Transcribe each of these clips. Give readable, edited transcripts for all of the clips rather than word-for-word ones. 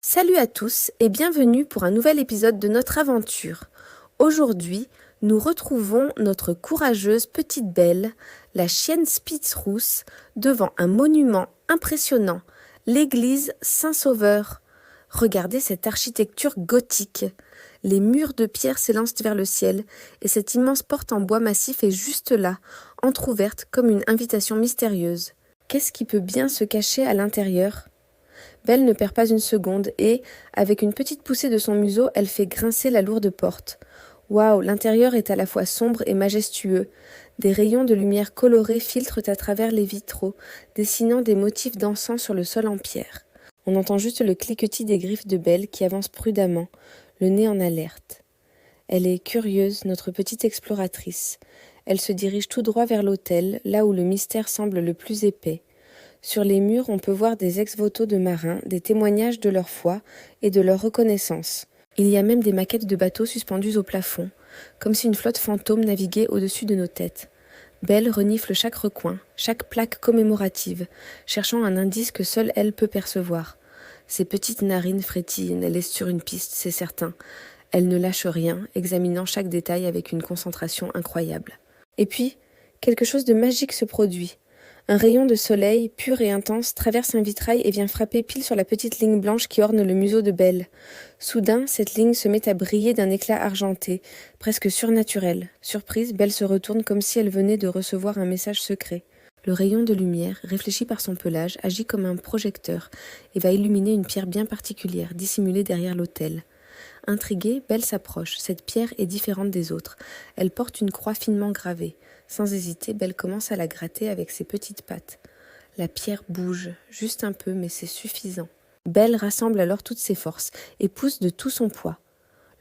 Salut à tous et bienvenue pour un nouvel épisode de notre aventure. Aujourd'hui, nous retrouvons notre courageuse petite Belle, la chienne Spitzrousse, devant un monument impressionnant, l'église Saint-Sauveur. Regardez cette architecture gothique. Les murs de pierre s'élancent vers le ciel et cette immense porte en bois massif est juste là, entr'ouverte comme une invitation mystérieuse. Qu'est-ce qui peut bien se cacher à l'intérieur ? Belle ne perd pas une seconde et, avec une petite poussée de son museau, elle fait grincer la lourde porte. Waouh, l'intérieur est à la fois sombre et majestueux. Des rayons de lumière colorée filtrent à travers les vitraux, dessinant des motifs dansants sur le sol en pierre. On entend juste le cliquetis des griffes de Belle qui avance prudemment, le nez en alerte. Elle est curieuse, notre petite exploratrice. Elle se dirige tout droit vers l'autel, là où le mystère semble le plus épais. Sur les murs, on peut voir des ex-voto de marins, des témoignages de leur foi et de leur reconnaissance. Il y a même des maquettes de bateaux suspendues au plafond, comme si une flotte fantôme naviguait au-dessus de nos têtes. Belle renifle chaque recoin, chaque plaque commémorative, cherchant un indice que seule elle peut percevoir. Ses petites narines frétillent, elle est sur une piste, c'est certain. Elle ne lâche rien, examinant chaque détail avec une concentration incroyable. Et puis, quelque chose de magique se produit. Un rayon de soleil, pur et intense, traverse un vitrail et vient frapper pile sur la petite ligne blanche qui orne le museau de Belle. Soudain, cette ligne se met à briller d'un éclat argenté, presque surnaturel. Surprise, Belle se retourne comme si elle venait de recevoir un message secret. Le rayon de lumière, réfléchi par son pelage, agit comme un projecteur et va illuminer une pierre bien particulière, dissimulée derrière l'autel. Intriguée, Belle s'approche. Cette pierre est différente des autres. Elle porte une croix finement gravée. Sans hésiter, Belle commence à la gratter avec ses petites pattes. La pierre bouge, juste un peu, mais c'est suffisant. Belle rassemble alors toutes ses forces et pousse de tout son poids.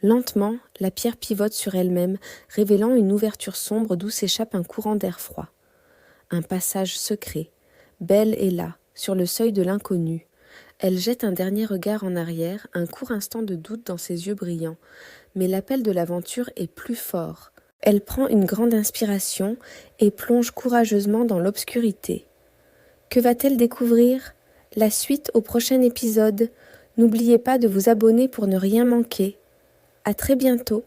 Lentement, la pierre pivote sur elle-même, révélant une ouverture sombre d'où s'échappe un courant d'air froid. Un passage secret. Belle est là, sur le seuil de l'inconnu. Elle jette un dernier regard en arrière, un court instant de doute dans ses yeux brillants. Mais l'appel de l'aventure est plus fort. Elle prend une grande inspiration et plonge courageusement dans l'obscurité. Que va-t-elle découvrir ? La suite au prochain épisode. N'oubliez pas de vous abonner pour ne rien manquer. À très bientôt.